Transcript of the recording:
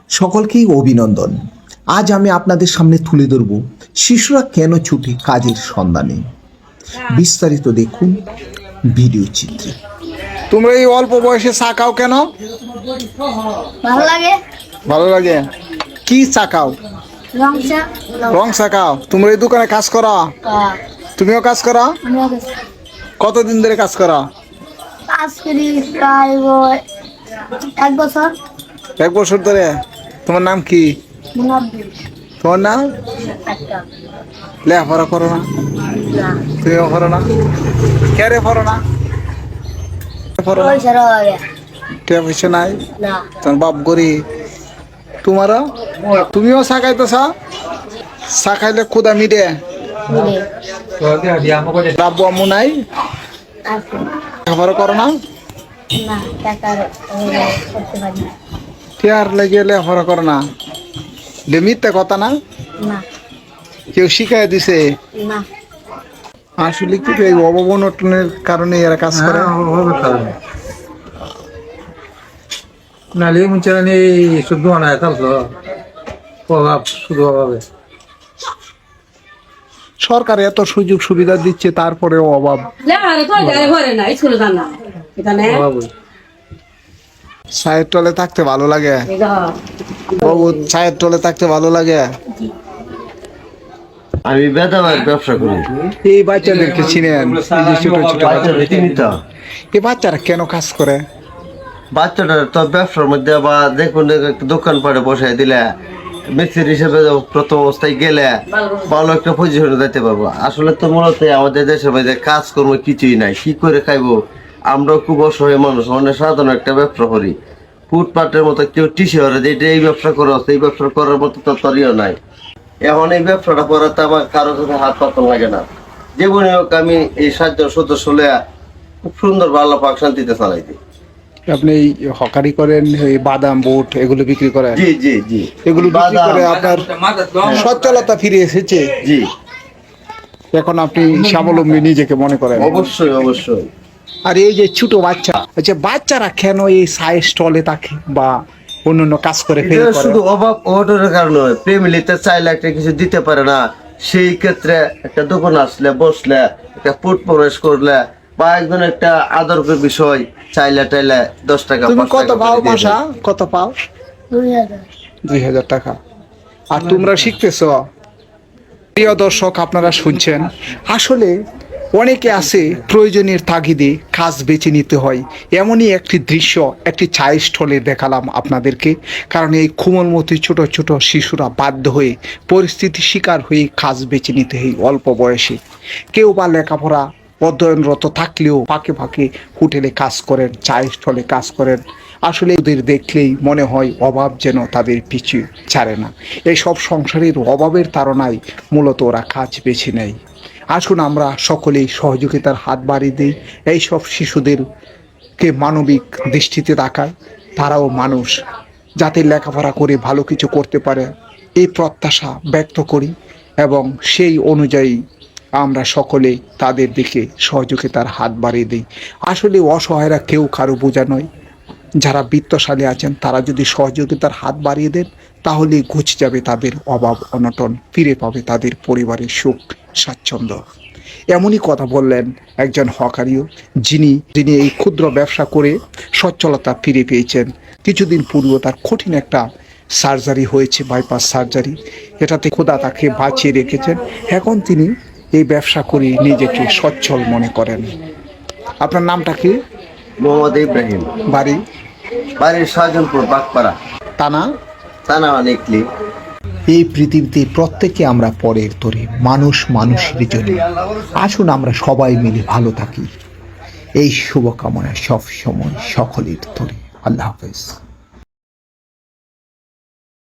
সকলকেই অভিনন্দন। আজ আমি আপনাদের সামনে তুলে ধরব শিশুরা কেন ছুটে কাজের সন্ধানে। বিস্তারিত দেখুন ভিডিও চিত্রে। তোমরা এই অল্প বয়সে চা খাও কেন? ভালো লাগে। ভালো লাগে। কি চা খাও? রং চা খাও। তোমরা এই দোকানে কাজ করো? তুমিও কাজ করো? কতদিন ধরে কাজ করো? কাজ করি প্রায় 1 বছর। 1 বছর ধরে। তোমার নাম কি? মুনাব্বির। তোমার নাম? একটা। লেখাপড়া করো না? না। তুমিও করো না? কেরে করো না? পয়সার অভাবে। পয়সা নাই? না। তোমার বাপ গরিব। তোমারও? তুমিও চা খাইতেছ? চা খাইলে ক্ষুধা মিটে? মিলে। আব্বু আম্মু নাই? আছে। লেখাপড়া করো না? না, টাকার অভাবে করতে পারি না। টিয়ার লেগে লেখাপড়া করো না? মিথ্যা কথা না? না। কেউ শিখাই দিছে? না। আসলে কি এই অবনটনের কারণে এরা কাজ করে? নালি মুচানি শুধু আনায় তালতো প্রভাব শুধু অভাবে সরকার এত সুযোগ সুবিধা দিচ্ছে তারপরেও অভাব। ছায়ের তলে থাকতে ভালো লাগে বাবু, ছায়ের তলে থাকতে ভালো লাগে। আমি বেদাবার ব্যবসা করি। এই বাচ্চাদেরকে চিনেন? এই যে ছোট ছোট বাচ্চাদের চিনি তো। এই বাচ্চারা কেন কাজ করে? বাচ্চাটার তো ব্যবসার মধ্যে বা দেখুন দোকান পাড়ে বসাই দিলে মিস্ত্রি হিসেবে প্রথম অবস্থায় গেলে ভালো একটা পজিশনে যেতে পারবো। আসলে তো মূলত আমাদের দেশের মধ্যে কাজকর্ম কিছুই নাই, কি করে খাইবো? আমরাও খুব অসহায় মানুষ, মানে সাধারণ একটা ব্যবসা করি। ফুটপাতের মতো কেউ টিসে হরে যে এই ব্যবসা করা হচ্ছে, এই ব্যবসা করার মতো তো তরিও নাই। এখন এই ব্যবসাটা করাতে আমার কারো সাথে হাত পাতন লাগে না। জীবনে হোক আমি এই 7 জন সদস্য লইয়া খুব সুন্দর ভালো পাক শান্তিতে চালাই দিই। আপনি এই হকারি করেন, এই বাদাম বুট এগুলো বিক্রি করেন? জি জি জি। এগুলো বিক্রি করে আপনার সচ্ছলতা ফিরে এসেছে? জি। এখন আপনি স্বাবলম্বী নিজেকে মনে করেন? অবশ্যই অবশ্যই। আর এই যে ছোট বাচ্চা, আচ্ছা বাচ্চারা কেন এই চায়ের স্টলে থাকে বা অন্যান্য কাজ করে ফেলে এটা করে? শুধু অভাব অঘটনের কারণে হয়। ফ্যামিলিতে চাইলে একটা কিছু দিতে পারে না, সেই ক্ষেত্রে একটা দোকান আসলে বসলে একটা ফুট প্রবেশ করলে বা একজন একটা আদর্শের বিষয় চাইলে টাইলে 10 টাকা তুমি 5 কত টাকা পাও করে দিয়ে মাসা? দেয়। কত পাও? 2000। 2000 টাকা। আর তোমরা শিখতেছ? প্রিয় দর্শক, আপনারা শুনছেন, আসলে অনেকে আছে প্রয়োজনের তাগিদে কাজ বেছে নিতে হয়। এমনই একটি দৃশ্য একটি চায়ের স্টলে দেখালাম আপনাদেরকে। কারণ এই কোমলমতি ছোট ছোট শিশুরা বাধ্য হয়ে পরিস্থিতির শিকার হয়ে কাজ বেছে নিতে হয় অল্প বয়সে। কেউ বা লেখাপড়া অধ্যয়নরত থাকলেও ফাঁকে ফাঁকে হোটেলে কাজ করেন, চায়ের স্টলে কাজ করেন। আসলে ওদের দেখলেই মনে হয় অভাব যেন তাদের পিছু ছাড়ে না। এইসব সংসারের অভাবের তাড়নায় মূলত ওরা কাজ বেছে নেয়। আসুন আমরা সকলেই সহযোগিতার হাত বাড়িয়ে দিই, এইসব শিশুদেরকে মানবিক দৃষ্টিতে তাকায়। তারাও মানুষ, যাতে লেখাপড়া করে ভালো কিছু করতে পারে এই প্রত্যাশা ব্যক্ত করি এবং সেই অনুযায়ী আমরা সকলে তাদের দিকে সহযোগিতার হাত বাড়িয়ে দিই। আসলে অসহায়রা কেউ কারো বোঝা নয়। যারা বিত্তশালী আছেন তারা যদি সহযোগিতার হাত বাড়িয়ে দেন তাহলে ঘুচে যাবে তাদের অভাব অনটন, ফিরে পাবে তাদের পরিবারের সুখ স্বাচ্ছন্দ্য। এমনই কথা বললেন একজন হকারিও, যিনি এই ক্ষুদ্র ব্যবসা করে সচ্ছলতা ফিরে পেয়েছেন। কিছুদিন পূর্বে তার কঠিন একটা সার্জারি হয়েছে, বাইপাস সার্জারি। এটাতে খোদা তাকে বাঁচিয়ে রেখেছেন। এখন তিনি এই ব্যবসা করে নিজেকে সচ্ছল মনে করেন। আপনার নামটা কি? মোহাম্মদ ইব্রাহিম। বাড়ি? বাড়ির শাহজাহানপুর বাগপাড়া, টানা থানা অনেকলি। এই পৃথিবীতে প্রত্যেকে আমরা পরের তরে, মানুষ মানুষের জন্য। আসুন আমরা সবাই মিলে ভালো থাকি, এই শুভকামনা সব সময় সকলের তরে। আল্লাহ হাফেজ।